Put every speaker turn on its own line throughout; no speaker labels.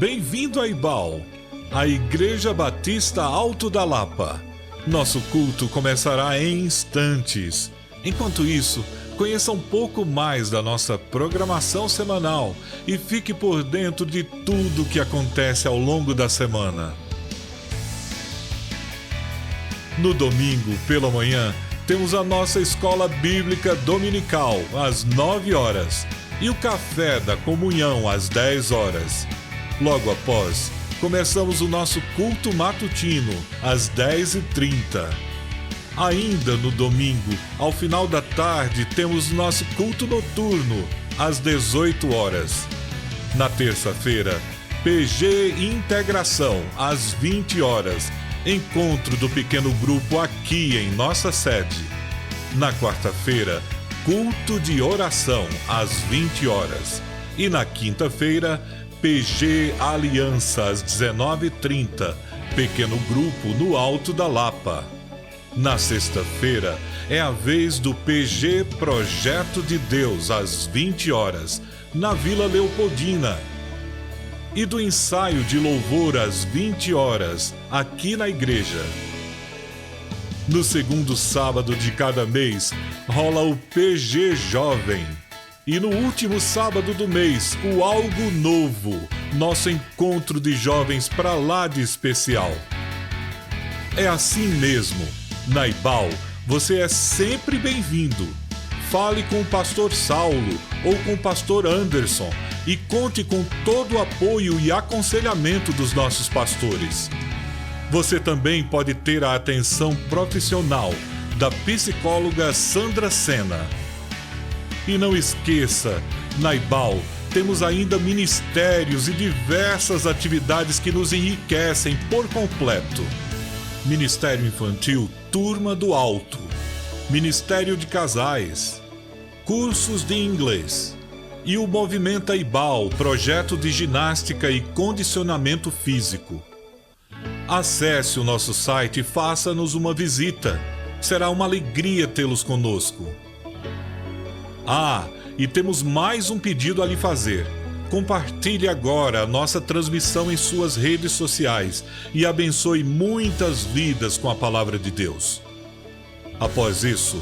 Bem-vindo a Ibal, a Igreja Batista Alto da Lapa. Nosso culto começará em instantes. Enquanto isso, conheça um pouco mais da nossa programação semanal e fique por dentro de tudo o que acontece ao longo da semana. No domingo, pela manhã, temos a nossa escola bíblica dominical, às 9 horas, e o café da comunhão, às 10 horas. Logo após, começamos o nosso culto matutino, às 10h30. Ainda no domingo, ao final da tarde, temos nosso culto noturno, às 18 horas. Na terça-feira, PG Integração, às 20 horas. Encontro do pequeno grupo aqui em nossa sede. Na quarta-feira, culto de oração, às 20 horas. E na quinta-feira, PG Aliança, às 19h30, pequeno grupo no Alto da Lapa. Na sexta-feira, é a vez do PG Projeto de Deus, às 20 horas, na Vila Leopoldina. E do ensaio de louvor, às 20 horas, aqui na igreja. No segundo sábado de cada mês, rola o PG Jovem. E no último sábado do mês, o Algo Novo, nosso encontro de jovens pra lá de especial. É assim mesmo. Na Ibal, você é sempre bem-vindo. Fale com o pastor Saulo ou com o pastor Anderson e conte com todo o apoio e aconselhamento dos nossos pastores. Você também pode ter a atenção profissional da psicóloga Sandra Sena. E não esqueça, na Ibal temos ainda ministérios e diversas atividades que nos enriquecem por completo. Ministério Infantil Turma do Alto, Ministério de Casais, cursos de inglês e o Movimenta Ibal, projeto de ginástica e condicionamento físico. Acesse o nosso site e faça-nos uma visita. Será uma alegria tê-los conosco. E temos mais um pedido a lhe fazer. Compartilhe agora a nossa transmissão em suas redes sociais e abençoe muitas vidas com a palavra de Deus. Após isso,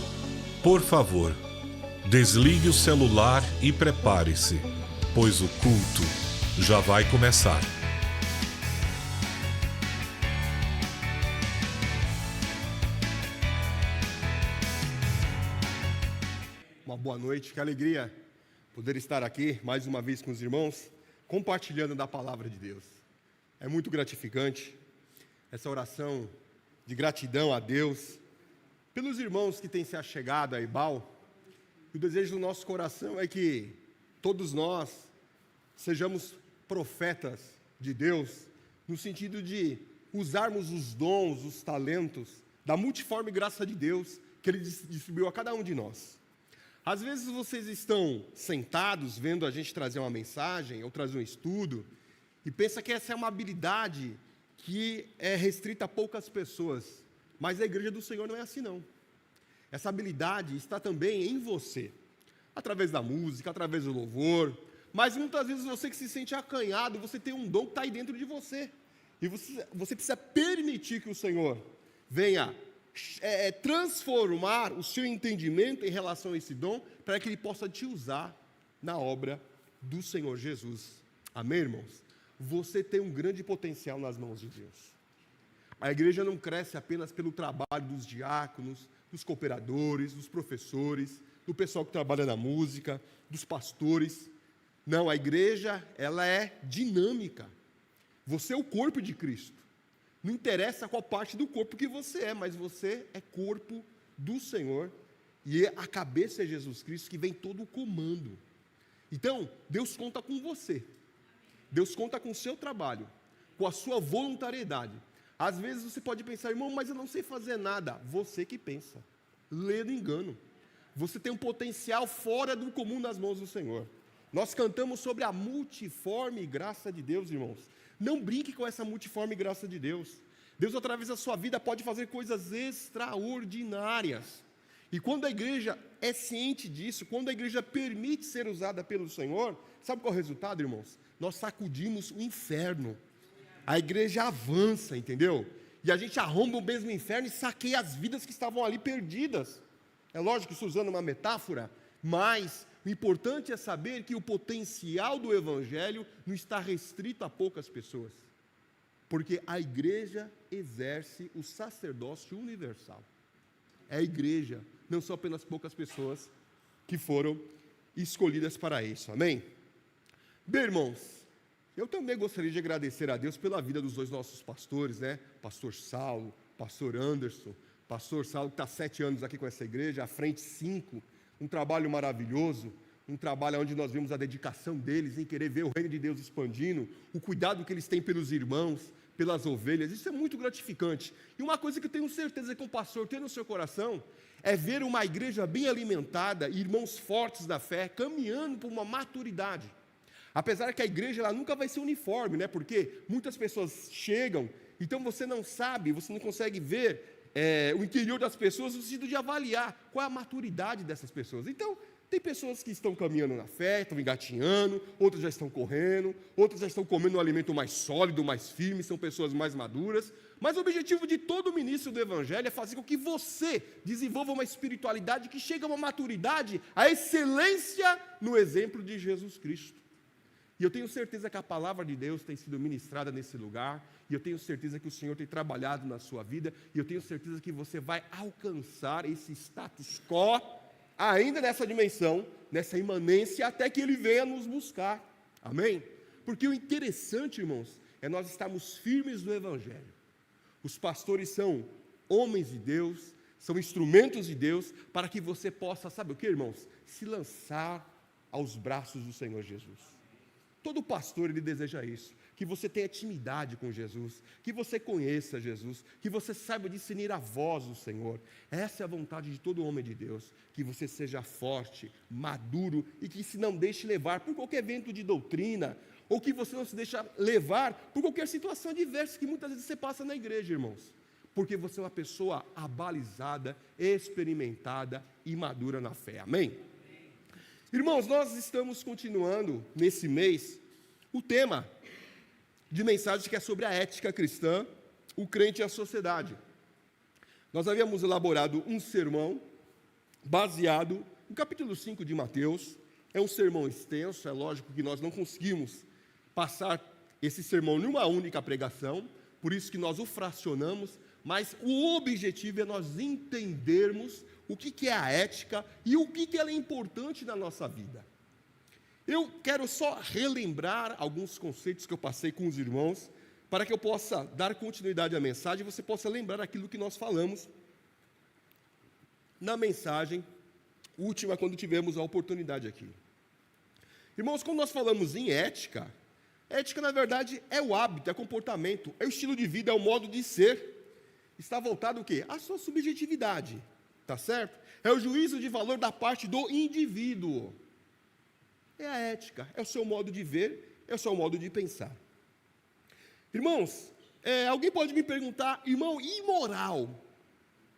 por favor, desligue o celular e prepare-se, pois o culto já vai começar.
Uma boa noite, que alegria poder estar aqui mais uma vez com os irmãos, compartilhando da palavra de Deus. É muito gratificante essa oração de gratidão a Deus, pelos irmãos que têm se achegado a Ibal. O desejo do nosso coração é que todos nós sejamos profetas de Deus, no sentido de usarmos os dons, os talentos, da multiforme graça de Deus que Ele distribuiu a cada um de nós. Às vezes vocês estão sentados vendo a gente trazer uma mensagem ou trazer um estudo e pensa que essa é uma habilidade que é restrita a poucas pessoas, mas a igreja do Senhor não é assim não. Essa habilidade está também em você, através da música, através do louvor, mas muitas vezes você que se sente acanhado, você tem um dom que está aí dentro de você, e você precisa permitir que o Senhor venha transformar o seu entendimento em relação a esse dom, para que Ele possa te usar na obra do Senhor Jesus. Amém, irmãos? Você tem um grande potencial nas mãos de Deus. A igreja não cresce apenas pelo trabalho dos diáconos, dos cooperadores, dos professores, do pessoal que trabalha na música, dos pastores. Não, a igreja, ela é dinâmica. Você é o corpo de Cristo. Não interessa qual parte do corpo que você é, mas você é corpo do Senhor, e a cabeça é Jesus Cristo, que vem todo o comando. Então, Deus conta com você. Deus conta com o seu trabalho, com a sua voluntariedade. Às vezes você pode pensar, irmão, mas eu não sei fazer nada. Você que pensa. Lê do engano. Você tem um potencial fora do comum nas mãos do Senhor. Nós cantamos sobre a multiforme graça de Deus, irmãos. Não brinque com essa multiforme graça de Deus. Deus, através da sua vida, pode fazer coisas extraordinárias. E quando a igreja é ciente disso, quando a igreja permite ser usada pelo Senhor, sabe qual é o resultado, irmãos? Nós sacudimos o inferno. A igreja avança, entendeu? E a gente arromba o mesmo inferno e saqueia as vidas que estavam ali perdidas. É lógico que estou usando uma metáfora, mas o importante é saber que o potencial do evangelho não está restrito a poucas pessoas. Porque a igreja exerce o sacerdócio universal. É a igreja, não são apenas poucas pessoas que foram escolhidas para isso. Amém? Bem, irmãos, eu também gostaria de agradecer a Deus pela vida dos dois nossos pastores, né? Pastor Saulo, pastor Anderson. Pastor Saulo que está 7 anos aqui com essa igreja, à frente 5. Um trabalho maravilhoso, um trabalho onde nós vemos a dedicação deles em querer ver o reino de Deus expandindo, o cuidado que eles têm pelos irmãos, pelas ovelhas. Isso é muito gratificante. E uma coisa que eu tenho certeza que o pastor tem no seu coração é ver uma igreja bem alimentada, irmãos fortes da fé, caminhando por uma maturidade. Apesar que a igreja ela nunca vai ser uniforme, né? Porque muitas pessoas chegam, então você não sabe, você não consegue ver o interior das pessoas no sentido de avaliar qual é a maturidade dessas pessoas. Então, tem pessoas que estão caminhando na fé, estão engatinhando, outras já estão correndo, outras já estão comendo um alimento mais sólido, mais firme, são pessoas mais maduras. Mas o objetivo de todo ministro do Evangelho é fazer com que você desenvolva uma espiritualidade que chegue a uma maturidade, a excelência no exemplo de Jesus Cristo. E eu tenho certeza que a palavra de Deus tem sido ministrada nesse lugar, e eu tenho certeza que o Senhor tem trabalhado na sua vida, e eu tenho certeza que você vai alcançar esse status quo, ainda nessa dimensão, nessa imanência, até que Ele venha nos buscar. Amém? Porque o interessante, irmãos, é nós estarmos firmes no Evangelho. Os pastores são homens de Deus, são instrumentos de Deus, para que você possa, sabe o que, irmãos? Se lançar aos braços do Senhor Jesus. Todo pastor, ele deseja isso, que você tenha intimidade com Jesus, que você conheça Jesus, que você saiba discernir a voz do Senhor. Essa é a vontade de todo homem de Deus, que você seja forte, maduro e que se não deixe levar por qualquer vento de doutrina, ou que você não se deixe levar por qualquer situação adversa que muitas vezes você passa na igreja, irmãos, porque você é uma pessoa abalizada, experimentada e madura na fé. Amém? Irmãos, nós estamos continuando nesse mês o tema de mensagem que é sobre a ética cristã, o crente e a sociedade. Nós havíamos elaborado um sermão baseado no capítulo 5 de Mateus. É um sermão extenso, é lógico que nós não conseguimos passar esse sermão numa única pregação, por isso que nós o fracionamos, mas o objetivo é nós entendermos o que é a ética e o que ela é importante na nossa vida. Eu quero só relembrar alguns conceitos que eu passei com os irmãos, para que eu possa dar continuidade à mensagem e você possa lembrar aquilo que nós falamos na mensagem última, quando tivemos a oportunidade aqui. Irmãos, quando nós falamos em ética, ética, na verdade, é o hábito, é o comportamento, é o estilo de vida, é o modo de ser. Está voltado o quê? À sua subjetividade. Tá certo? É o juízo de valor da parte do indivíduo. É a ética, é o seu modo de ver, é o seu modo de pensar. Irmãos, alguém pode me perguntar, irmão, e moral?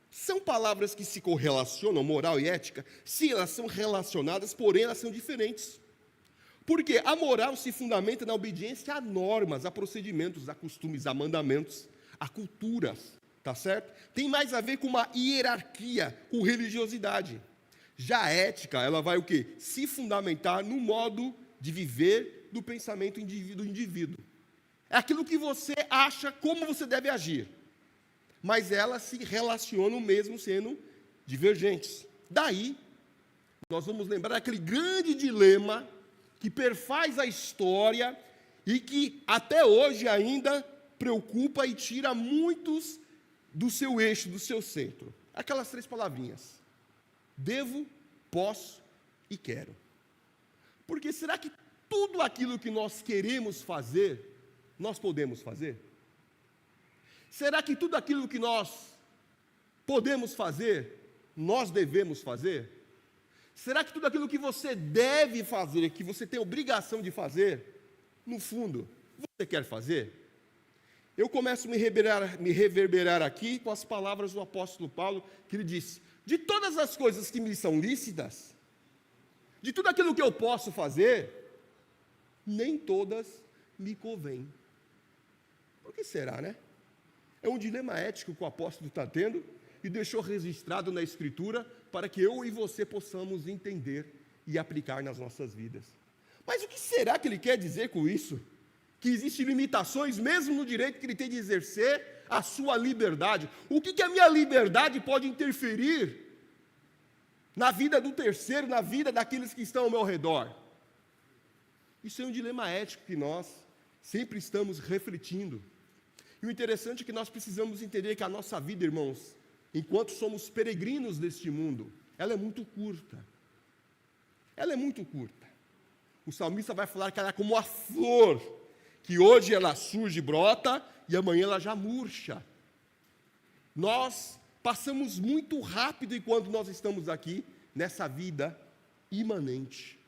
São palavras que se correlacionam, moral e ética? Sim, elas são relacionadas, porém elas são diferentes. Porque a moral se fundamenta na obediência a normas, a procedimentos, a costumes, a mandamentos, a culturas. Tá certo? Tem mais a ver com uma hierarquia, com religiosidade. Já a ética, ela vai o quê? Se fundamentar no modo de viver do pensamento do indivíduo. É aquilo que você acha, como você deve agir. Mas elas se relacionam mesmo sendo divergentes. Daí, nós vamos lembrar aquele grande dilema que perfaz a história e que até hoje ainda preocupa e tira muitos do seu eixo, do seu centro. Aquelas 3 palavrinhas: devo, posso e quero. Porque será que tudo aquilo que nós queremos fazer, nós podemos fazer? Será que tudo aquilo que nós podemos fazer, nós devemos fazer? Será que tudo aquilo que você deve fazer, que você tem obrigação de fazer, no fundo, você quer fazer? Eu começo a me reverberar aqui com as palavras do apóstolo Paulo, que ele disse: de todas as coisas que me são lícitas, de tudo aquilo que eu posso fazer, nem todas me convêm. Por que será, né? É um dilema ético que o apóstolo está tendo e deixou registrado na Escritura para que eu e você possamos entender e aplicar nas nossas vidas. Mas o que será que ele quer dizer com isso? Que existem limitações mesmo no direito que ele tem de exercer a sua liberdade. O que a minha liberdade pode interferir na vida do terceiro, na vida daqueles que estão ao meu redor? Isso é um dilema ético que nós sempre estamos refletindo. E o interessante é que nós precisamos entender que a nossa vida, irmãos, enquanto somos peregrinos deste mundo, ela é muito curta. Ela é muito curta. O salmista vai falar que ela é como a flor, que hoje ela surge e brota, e amanhã ela já murcha. Nós passamos muito rápido enquanto nós estamos aqui, nessa vida imanente.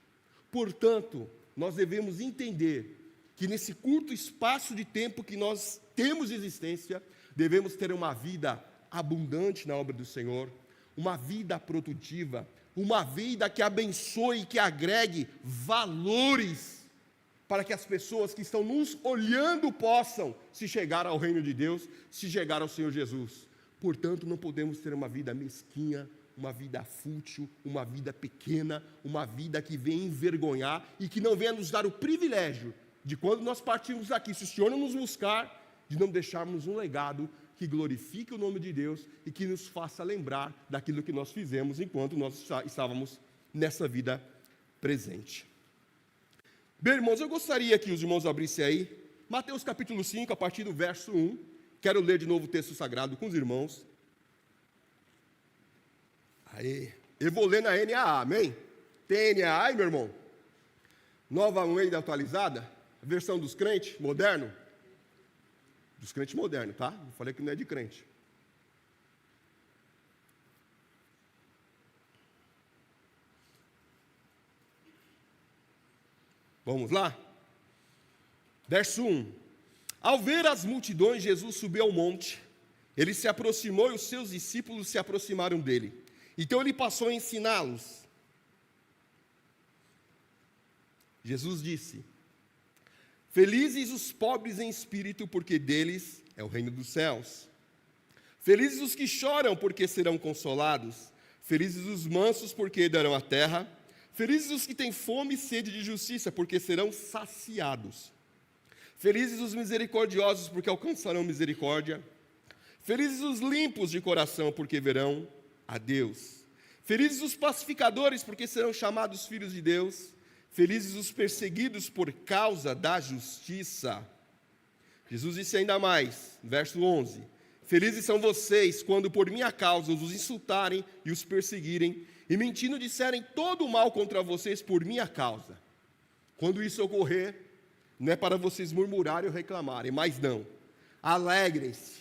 Portanto, nós devemos entender que nesse curto espaço de tempo que nós temos de existência, devemos ter uma vida abundante na obra do Senhor, uma vida produtiva, uma vida que abençoe e que agregue valores para que as pessoas que estão nos olhando possam se chegar ao reino de Deus, se chegar ao Senhor Jesus. Portanto, não podemos ter uma vida mesquinha, uma vida fútil, uma vida pequena, uma vida que venha envergonhar e que não venha nos dar o privilégio de, quando nós partirmos daqui, se o Senhor não nos buscar, de não deixarmos um legado que glorifique o nome de Deus e que nos faça lembrar daquilo que nós fizemos enquanto nós estávamos nessa vida presente. Bem, irmãos, eu gostaria que os irmãos abrissem aí Mateus capítulo 5, a partir do verso 1. Quero ler de novo o texto sagrado com os irmãos. Aí, eu vou ler na NAA, amém? Tem NAA aí, meu irmão? Nova Almeida atualizada? Versão dos crentes, moderno? Dos crentes modernos, tá? Eu falei que não é de crente. Vamos lá? Verso 1. Ao ver as multidões, Jesus subiu ao monte. Ele se aproximou e os seus discípulos se aproximaram dele. Então ele passou a ensiná-los. Jesus disse: felizes os pobres em espírito, porque deles é o reino dos céus. Felizes os que choram, porque serão consolados. Felizes os mansos, porque herdarão a terra. Felizes os que têm fome e sede de justiça, porque serão saciados. Felizes os misericordiosos, porque alcançarão misericórdia. Felizes os limpos de coração, porque verão a Deus. Felizes os pacificadores, porque serão chamados filhos de Deus. Felizes os perseguidos por causa da justiça. Jesus disse ainda mais, verso 11: felizes são vocês quando por minha causa os insultarem e os perseguirem, e mentindo disserem todo o mal contra vocês por minha causa. Quando isso ocorrer, não é para vocês murmurarem ou reclamarem, mas não. Alegrem-se,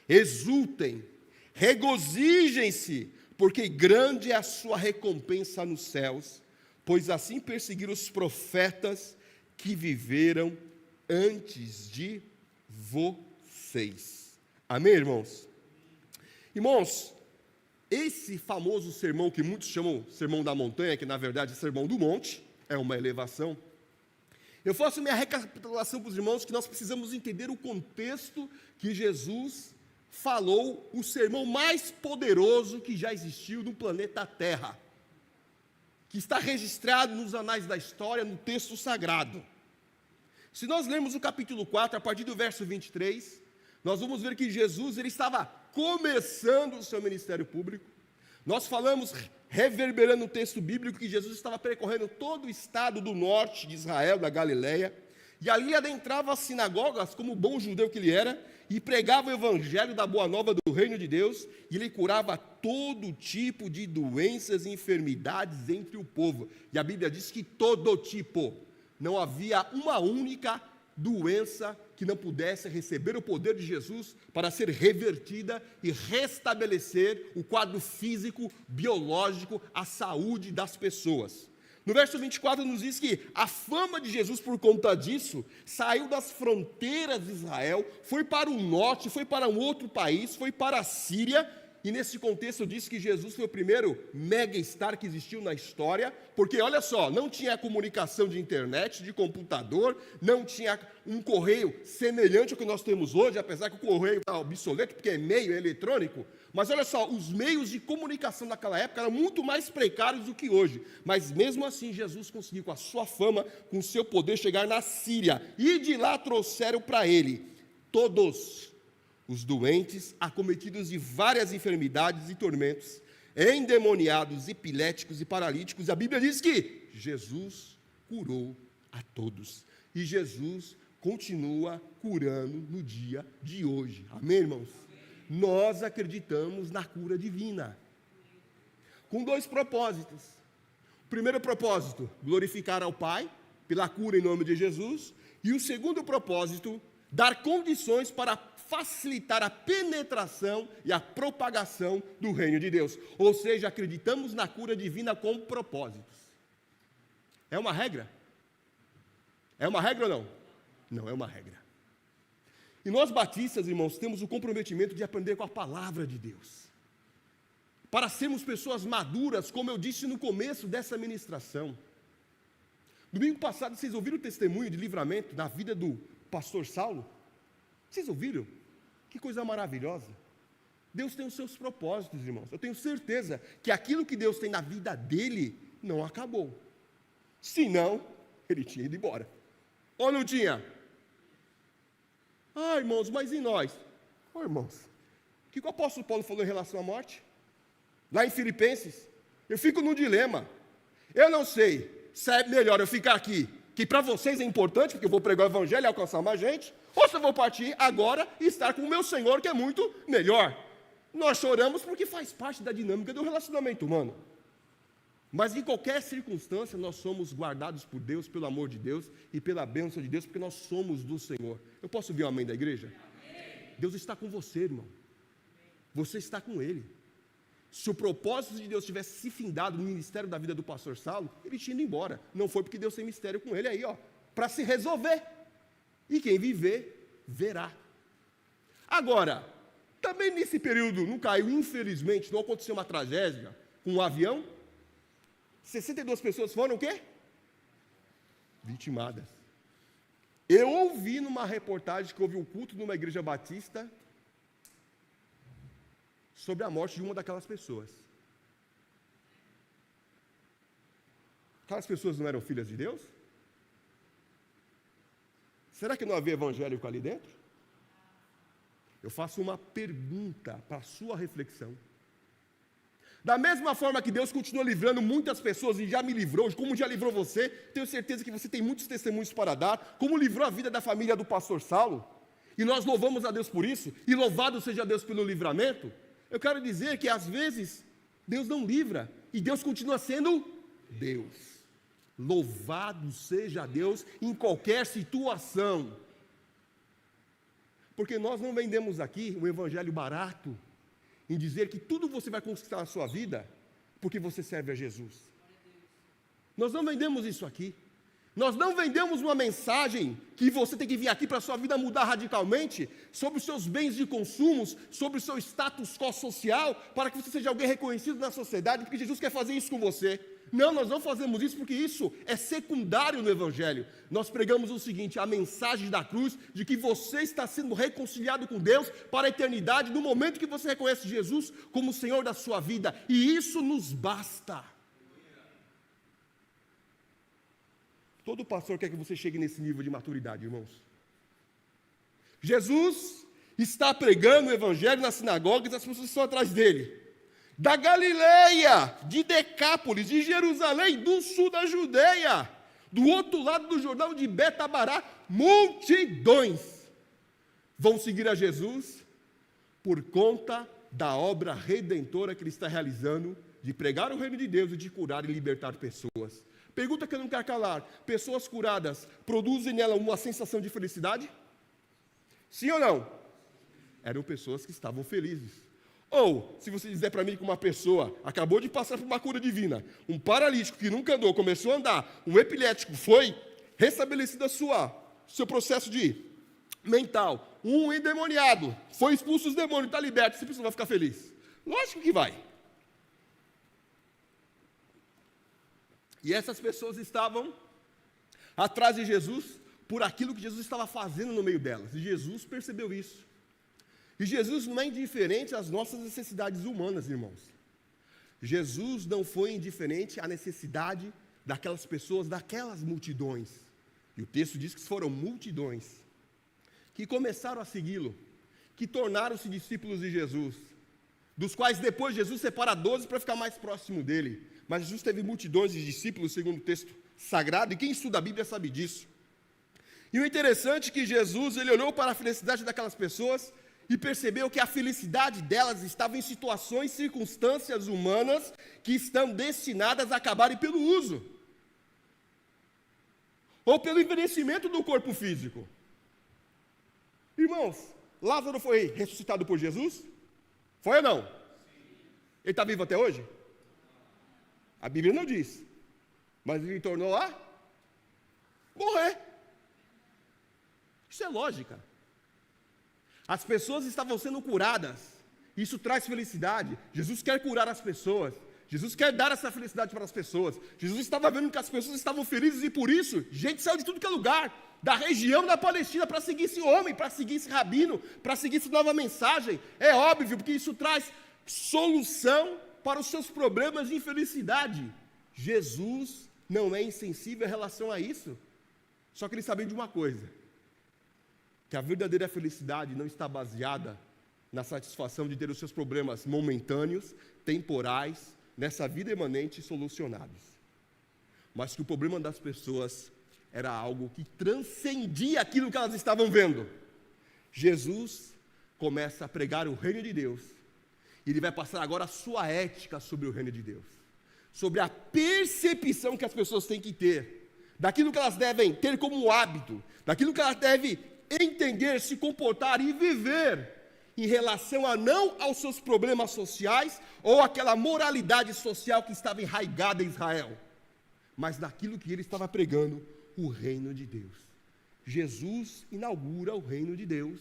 exultem, regozijem-se, porque grande é a sua recompensa nos céus, pois assim perseguiram os profetas que viveram antes de vocês. Amém, irmãos? Irmãos, esse famoso sermão que muitos chamam Sermão da Montanha, que na verdade é Sermão do Monte, é uma elevação. Eu faço minha recapitulação para os irmãos que nós precisamos entender o contexto que Jesus falou, o sermão mais poderoso que já existiu no planeta Terra, que está registrado nos anais da história, no texto sagrado. Se nós lermos o capítulo 4, a partir do verso 23, nós vamos ver que Jesus ele estava começando o seu ministério público. Nós falamos, reverberando o texto bíblico, que Jesus estava percorrendo todo o estado do norte de Israel, da Galileia, e ali adentrava as sinagogas, como bom judeu que ele era, e pregava o evangelho da boa nova do reino de Deus, e ele curava todo tipo de doenças e enfermidades entre o povo. E a Bíblia diz que todo tipo, não havia uma única doença que não pudesse receber o poder de Jesus para ser revertida e restabelecer o quadro físico, biológico, a saúde das pessoas. No verso 24 nos diz que a fama de Jesus por conta disso saiu das fronteiras de Israel, foi para o norte, foi para um outro país, foi para a Síria E nesse contexto eu disse que Jesus foi o primeiro mega-star que existiu na história, porque olha só, não tinha comunicação de internet, de computador, não tinha um correio semelhante ao que nós temos hoje, apesar que o correio está obsoleto, porque é meio eletrônico. Mas olha só, os meios de comunicação naquela época eram muito mais precários do que hoje. Mas mesmo assim, Jesus conseguiu, com a sua fama, com o seu poder, chegar na Síria. E de lá trouxeram para ele todos os doentes, acometidos de várias enfermidades e tormentos, endemoniados, epiléticos e paralíticos. A Bíblia diz que Jesus curou a todos. E Jesus continua curando no dia de hoje. Amém, irmãos? Nós acreditamos na cura divina, com dois propósitos. O primeiro propósito, glorificar ao Pai pela cura em nome de Jesus. E o segundo propósito, dar condições para facilitar a penetração e a propagação do reino de Deus. Ou seja, acreditamos na cura divina com propósitos. É uma regra? É uma regra ou não? Não é uma regra. E nós batistas, irmãos, temos o comprometimento de aprender com a palavra de Deus. Para sermos pessoas maduras, como eu disse no começo dessa ministração. Domingo passado, vocês ouviram o testemunho de livramento da vida do pastor Saulo? Vocês ouviram? Que coisa maravilhosa. Deus tem os seus propósitos, irmãos. Eu tenho certeza que aquilo que Deus tem na vida dele não acabou. Senão, ele tinha ido embora. Ou não tinha? Ah, irmãos, mas e nós? Oh, irmãos, o que o apóstolo Paulo falou em relação à morte? Lá em Filipenses, eu fico num dilema. Eu não sei se é melhor eu ficar aqui, que para vocês é importante, porque eu vou pregar o evangelho e alcançar mais gente, ou se eu vou partir agora e estar com o meu Senhor, que é muito melhor. Nós choramos porque faz parte da dinâmica do relacionamento humano. Mas em qualquer circunstância, nós somos guardados por Deus, pelo amor de Deus e pela bênção de Deus, porque nós somos do Senhor. Eu posso ouvir um amém da igreja? Amém. Deus está com você, irmão. Você está com Ele. Se o propósito de Deus tivesse se findado no ministério da vida do pastor Saulo, ele tinha ido embora. Não foi porque Deus tem mistério com ele aí, ó, para se resolver. E quem viver, verá. Agora, também nesse período não caiu, infelizmente, não aconteceu uma tragédia com um avião. 62 pessoas foram o quê? Vitimadas. Eu ouvi numa reportagem que houve um culto numa igreja batista sobre a morte de uma daquelas pessoas. Aquelas pessoas não eram filhas de Deus? Será que não havia evangélico ali dentro? Eu faço uma pergunta para a sua reflexão. Da mesma forma que Deus continua livrando muitas pessoas e já me livrou, como já livrou você, tenho certeza que você tem muitos testemunhos para dar, como livrou a vida da família do pastor Saulo, e nós louvamos a Deus por isso, e louvado seja Deus pelo livramento. Eu quero dizer que às vezes Deus não livra, e Deus continua sendo Deus. Louvado seja Deus em qualquer situação. Porque nós não vendemos aqui um evangelho barato, em dizer que tudo você vai conquistar na sua vida, porque você serve a Jesus. Nós não vendemos isso aqui. Nós não vendemos uma mensagem que você tem que vir aqui para a sua vida mudar radicalmente, sobre os seus bens de consumo, sobre o seu status quo social, para que você seja alguém reconhecido na sociedade, porque Jesus quer fazer isso com você. Não, nós não fazemos isso porque isso é secundário no Evangelho. Nós pregamos o seguinte, a mensagem da cruz, de que você está sendo reconciliado com Deus para a eternidade, no momento que você reconhece Jesus como o Senhor da sua vida, e isso nos basta. Todo pastor quer que você chegue nesse nível de maturidade, irmãos. Jesus está pregando o Evangelho nas sinagogas e as pessoas estão atrás dele. Da Galileia, de Decápolis, de Jerusalém, do sul da Judeia, do outro lado do Jordão, de Betabará, multidões vão seguir a Jesus por conta da obra redentora que ele está realizando, de pregar o reino de Deus e de curar e libertar pessoas. Pergunta que eu não quero calar: pessoas curadas produzem nela uma sensação de felicidade? Sim ou não? Eram pessoas que estavam felizes. Ou, se você dizer para mim que uma pessoa acabou de passar por uma cura divina, um paralítico que nunca andou, começou a andar, um epilético foi restabelecido seu processo de mental, um endemoniado, foi expulso dos demônios, está liberto, essa pessoa vai ficar feliz. Lógico que vai. E essas pessoas estavam atrás de Jesus por aquilo que Jesus estava fazendo no meio delas. E Jesus percebeu isso. E Jesus não é indiferente às nossas necessidades humanas, irmãos. Jesus não foi indiferente à necessidade daquelas pessoas, daquelas multidões. E o texto diz que foram multidões que começaram a segui-lo, que tornaram-se discípulos de Jesus, dos quais depois Jesus separa 12 para ficar mais próximo dele. Mas Jesus teve multidões de discípulos, segundo o texto sagrado, e quem estuda a Bíblia sabe disso. E o interessante é que Jesus, ele olhou para a felicidade daquelas pessoas e percebeu que a felicidade delas estava em situações, circunstâncias humanas que estão destinadas a acabarem pelo uso, ou pelo envelhecimento do corpo físico. Irmãos, Lázaro foi ressuscitado por Jesus? Foi ou não? Ele está vivo até hoje? A Bíblia não diz, mas ele tornou a morrer. Isso é lógica. As pessoas estavam sendo curadas, isso traz felicidade. Jesus quer curar as pessoas, Jesus quer dar essa felicidade para as pessoas. Jesus estava vendo que as pessoas estavam felizes e por isso, gente saiu de tudo que é lugar, da região da Palestina para seguir esse homem, para seguir esse rabino, para seguir essa nova mensagem. É óbvio, porque isso traz solução para os seus problemas de infelicidade. Jesus não é insensível em relação a isso. Só que ele sabia de uma coisa, que a verdadeira felicidade não está baseada na satisfação de ter os seus problemas momentâneos, temporais, nessa vida imanente solucionados. Mas que o problema das pessoas era algo que transcendia aquilo que elas estavam vendo. Jesus começa a pregar o reino de Deus. E ele vai passar agora a sua ética sobre o reino de Deus, sobre a percepção que as pessoas têm que ter, daquilo que elas devem ter como hábito, daquilo que elas devem entender, se comportar e viver em relação a não aos seus problemas sociais ou aquela moralidade social que estava enraizada em Israel, mas daquilo que ele estava pregando, o reino de Deus. Jesus inaugura o reino de Deus.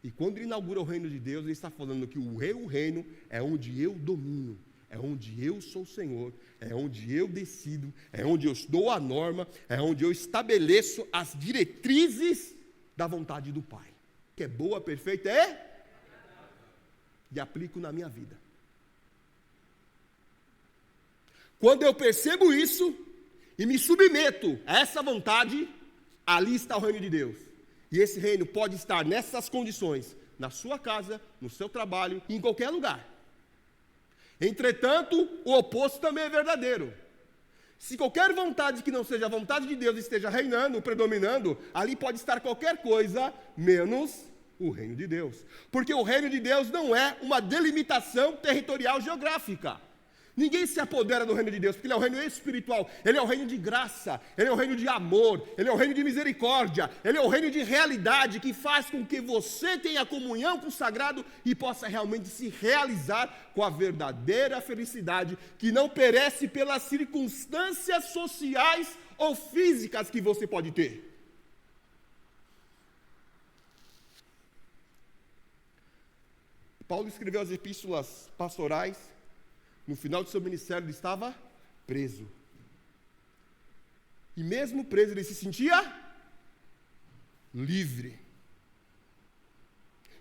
E quando ele inaugura o reino de Deus, ele está falando que o reino é onde eu domino, é onde eu sou o Senhor, é onde eu decido, é onde eu dou a norma, é onde eu estabeleço as diretrizes da vontade do Pai, que é boa, perfeita e aplico na minha vida. Quando eu percebo isso e me submeto a essa vontade, ali está o reino de Deus. E esse reino pode estar nessas condições, na sua casa, no seu trabalho, em qualquer lugar. Entretanto, o oposto também é verdadeiro. Se qualquer vontade que não seja a vontade de Deus esteja reinando, predominando, ali pode estar qualquer coisa, menos o reino de Deus. Porque o reino de Deus não é uma delimitação territorial geográfica. Ninguém se apodera do reino de Deus, porque ele é o reino espiritual, ele é o reino de graça, ele é o reino de amor, ele é o reino de misericórdia, ele é o reino de realidade que faz com que você tenha comunhão com o sagrado e possa realmente se realizar com a verdadeira felicidade, que não perece pelas circunstâncias sociais ou físicas que você pode ter. Paulo escreveu as epístolas pastorais. No final de seu ministério, ele estava preso. E mesmo preso, ele se sentia livre.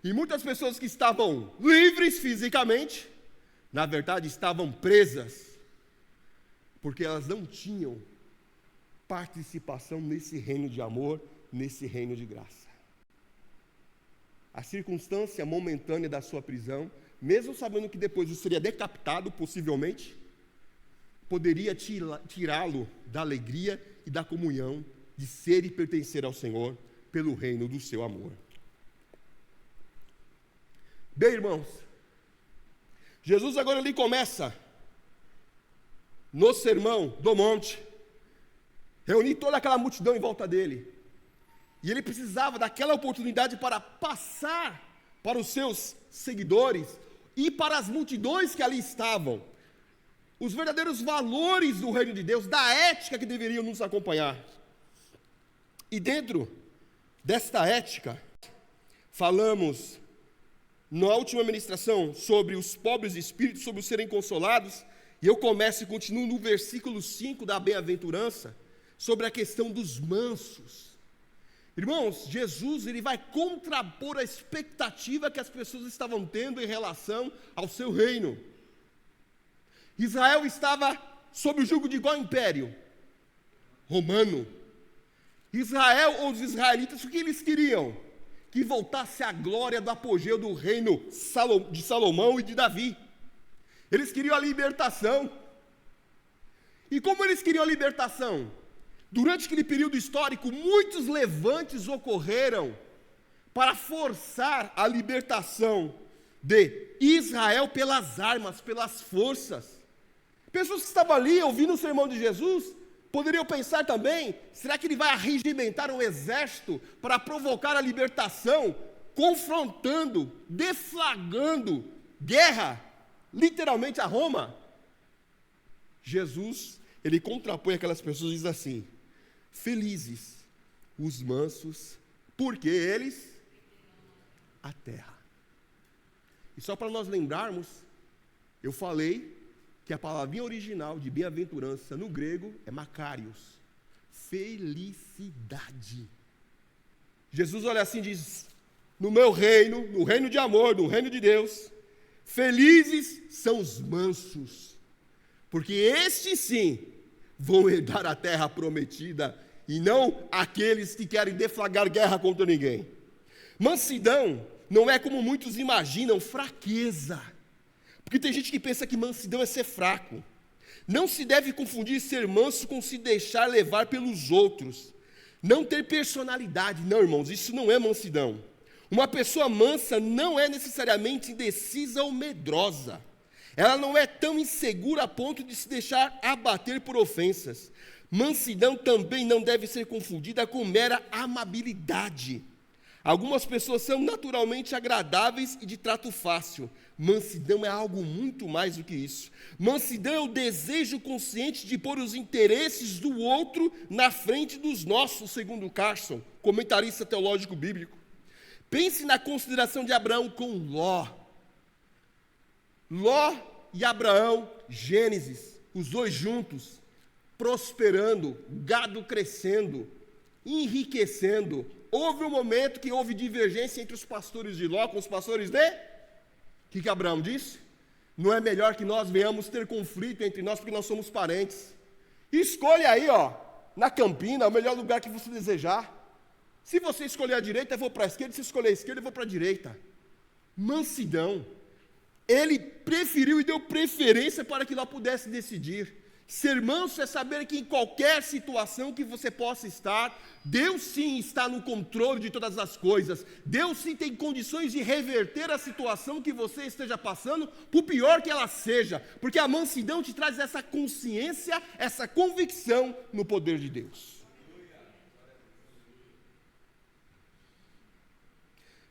E muitas pessoas que estavam livres fisicamente, na verdade, estavam presas, porque elas não tinham participação nesse reino de amor, nesse reino de graça. A circunstância momentânea da sua prisão, mesmo sabendo que depois ele seria decapitado, possivelmente, poderia tirá-lo da alegria e da comunhão de ser e pertencer ao Senhor pelo reino do seu amor. Bem, irmãos, Jesus agora ele começa, no sermão do monte, reunir toda aquela multidão em volta dele, e ele precisava daquela oportunidade para passar para os seus seguidores, e para as multidões que ali estavam, os verdadeiros valores do reino de Deus, da ética que deveriam nos acompanhar. E dentro desta ética, falamos na última ministração sobre os pobres de espírito, sobre os serem consolados, e eu começo e continuo no versículo 5 da bem-aventurança, sobre a questão dos mansos. Irmãos, Jesus ele vai contrapor a expectativa que as pessoas estavam tendo em relação ao seu reino. Israel estava sob o jugo de qual império? Romano. Israel, ou os israelitas, o que eles queriam? Que voltasse a glória do apogeu do reino de Salomão e de Davi. Eles queriam a libertação. E como eles queriam a libertação? Durante aquele período histórico, muitos levantes ocorreram para forçar a libertação de Israel pelas armas, pelas forças. Pessoas que estavam ali ouvindo o sermão de Jesus, poderiam pensar também, será que ele vai arregimentar um exército para provocar a libertação, confrontando, deflagrando guerra, literalmente a Roma? Jesus, ele contrapõe aquelas pessoas e diz assim: felizes os mansos, porque eles a terra. E só para nós lembrarmos, eu falei que a palavrinha original de bem-aventurança no grego é makarios, felicidade. Jesus olha assim e diz: no meu reino, no reino de amor, no reino de Deus, felizes são os mansos, porque estes sim vão herdar a terra prometida, e não aqueles que querem deflagrar guerra contra ninguém. Mansidão não é, como muitos imaginam, fraqueza. Porque tem gente que pensa que mansidão é ser fraco. Não se deve confundir ser manso com se deixar levar pelos outros. Não ter personalidade. Não, irmãos, isso não é mansidão. Uma pessoa mansa não é necessariamente indecisa ou medrosa. Ela não é tão insegura a ponto de se deixar abater por ofensas. Mansidão também não deve ser confundida com mera amabilidade. Algumas pessoas são naturalmente agradáveis e de trato fácil. Mansidão é algo muito mais do que isso. Mansidão é o desejo consciente de pôr os interesses do outro na frente dos nossos, segundo Carson, comentarista teológico bíblico. Pense na consideração de Abraão com Ló. Ló e Abraão, Gênesis, os dois juntos, prosperando, gado crescendo, enriquecendo. Houve um momento que houve divergência entre os pastores de Ló com os pastores de... O que Abraão disse? Não é melhor que nós venhamos ter conflito entre nós, porque nós somos parentes. Escolha aí, na Campina, o melhor lugar que você desejar. Se você escolher a direita, eu vou para a esquerda. Se escolher a esquerda, eu vou para a direita. Mansidão. Ele preferiu e deu preferência para que Ló pudesse decidir. Ser manso é saber que em qualquer situação que você possa estar, Deus sim está no controle de todas as coisas. Deus sim tem condições de reverter a situação que você esteja passando, por pior que ela seja. Porque a mansidão te traz essa consciência, essa convicção no poder de Deus.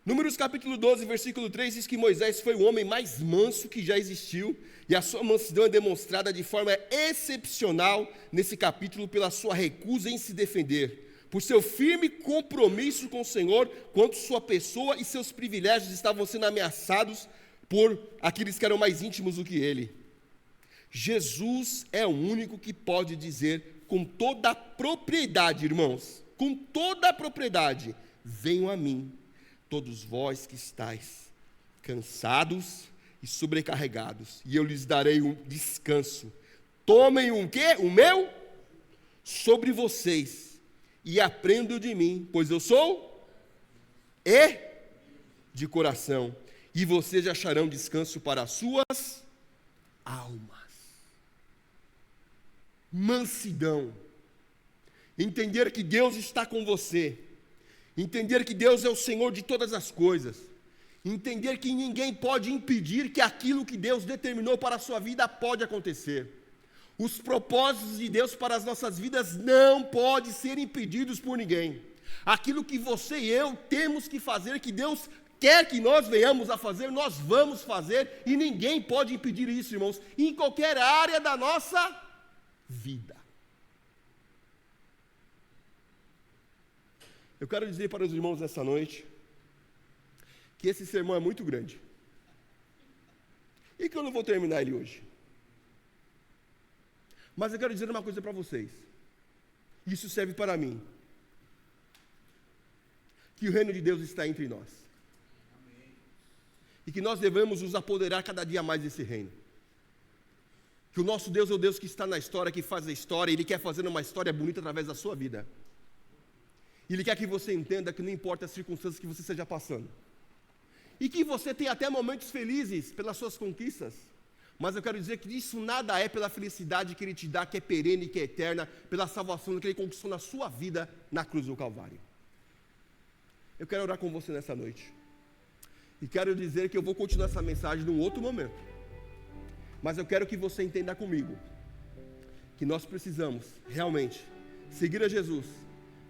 Números capítulo 12, versículo 3, diz que Moisés foi o homem mais manso que já existiu, e a sua mansidão é demonstrada de forma excepcional nesse capítulo pela sua recusa em se defender, por seu firme compromisso com o Senhor, quanto sua pessoa e seus privilégios estavam sendo ameaçados por aqueles que eram mais íntimos do que ele. Jesus é o único que pode dizer com toda a propriedade, irmãos, com toda a propriedade: venham a mim, todos vós que estáis cansados e sobrecarregados, e eu lhes darei um descanso. Tomem o quê? O meu sobre vocês, e aprendam de mim, pois eu sou de coração, e vocês acharão descanso para as suas almas. Mansidão. Entender que Deus está com você. Entender que Deus é o Senhor de todas as coisas. Entender que ninguém pode impedir que aquilo que Deus determinou para a sua vida pode acontecer. Os propósitos de Deus para as nossas vidas não podem ser impedidos por ninguém. Aquilo que você e eu temos que fazer, que Deus quer que nós venhamos a fazer, nós vamos fazer, e ninguém pode impedir isso, irmãos, em qualquer área da nossa vida. Eu quero dizer para os irmãos nessa noite que esse sermão é muito grande. e que eu não vou terminar ele hoje. Mas eu quero dizer uma coisa para vocês. Isso serve para mim. Que o reino de Deus está entre nós. E que nós devemos nos apoderar cada dia mais desse reino. Que o nosso Deus é o Deus que está na história, que faz a história, Ele quer fazer uma história bonita através da sua vida. Ele quer que você entenda que não importa as circunstâncias que você esteja passando. E que você tenha até momentos felizes pelas suas conquistas. Mas eu quero dizer que isso nada é pela felicidade que Ele te dá, que é perene, que é eterna, pela salvação que Ele conquistou na sua vida na cruz do Calvário. Eu quero orar com você nessa noite. E quero dizer que eu vou continuar essa mensagem num outro momento. Mas eu quero que você entenda comigo que nós precisamos realmente seguir a Jesus,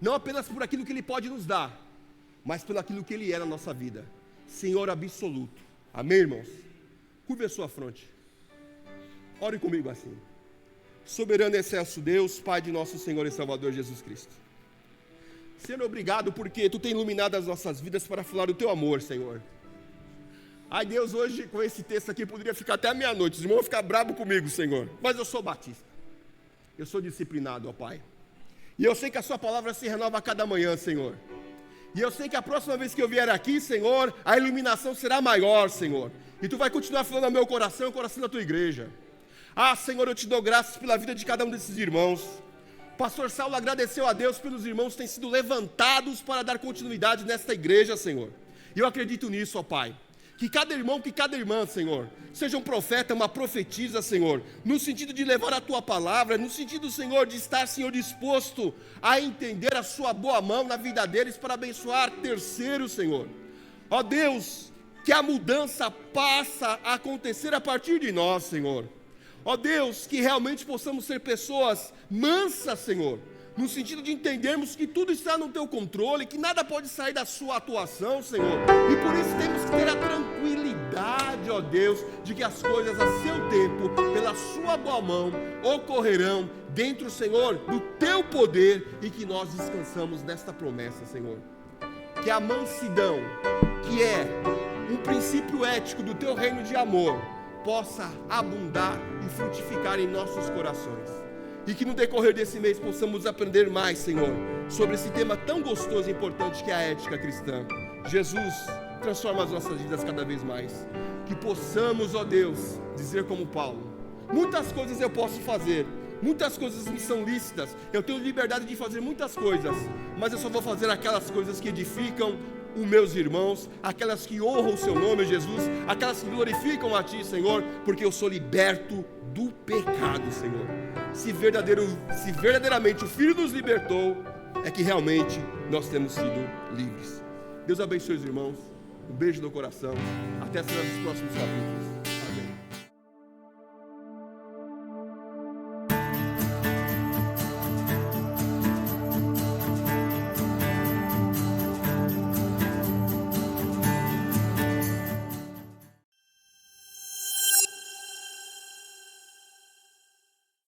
não apenas por aquilo que Ele pode nos dar, mas pelo aquilo que Ele é na nossa vida. Senhor absoluto. Amém, irmãos? Curve a sua fronte. Ore comigo assim. Soberano e excelso Deus, Pai de nosso Senhor e Salvador Jesus Cristo. Senhor, obrigado porque Tu tem iluminado as nossas vidas para falar do Teu amor, Senhor. Ai, Deus, hoje com esse texto aqui poderia ficar até a meia-noite. Os irmãos vão ficar bravos comigo, Senhor. Mas eu sou batista. Eu sou disciplinado, ó Pai. E eu sei que a Sua palavra se renova a cada manhã, Senhor. E eu sei que a próxima vez que eu vier aqui, Senhor, a iluminação será maior, Senhor. E Tu vai continuar falando ao meu coração e ao coração da Tua igreja. Ah, Senhor, eu Te dou graças pela vida de cada um desses irmãos. Pastor Saulo agradeceu a Deus pelos irmãos que têm sido levantados para dar continuidade nesta igreja, Senhor. E eu acredito nisso, ó Pai. Que cada irmão, que cada irmã, Senhor, seja um profeta, uma profetisa, Senhor, no sentido de levar a Tua palavra, no sentido, Senhor, de estar, Senhor, disposto a entender a Sua boa mão na vida deles para abençoar terceiros, Senhor. Ó Deus, que a mudança passa a acontecer a partir de nós, Senhor. Ó Deus, que realmente possamos ser pessoas mansas, Senhor, no sentido de entendermos que tudo está no Teu controle, que nada pode sair da Sua atuação, Senhor, e por isso temos que ter a tranquilidade, ó Deus, de que as coisas a seu tempo, pela Sua boa mão, ocorrerão dentro, Senhor, do Teu poder, e que nós descansamos nesta promessa, Senhor. Que a mansidão, que é um princípio ético do Teu reino de amor, possa abundar e frutificar em nossos corações. E que no decorrer desse mês possamos aprender mais, Senhor, sobre esse tema tão gostoso e importante que é a ética cristã. Jesus, transforma as nossas vidas cada vez mais. Que possamos, ó Deus, dizer como Paulo: muitas coisas eu posso fazer, muitas coisas me são lícitas, eu tenho liberdade de fazer muitas coisas, mas eu só vou fazer aquelas coisas que edificam os meus irmãos, aquelas que honram o Seu nome, Jesus, aquelas que glorificam a Ti, Senhor, porque eu sou liberto do pecado, Senhor. Se verdadeiramente o Filho nos libertou, é que realmente nós temos sido livres. Deus abençoe os irmãos, um beijo no coração, até os próximos capítulos.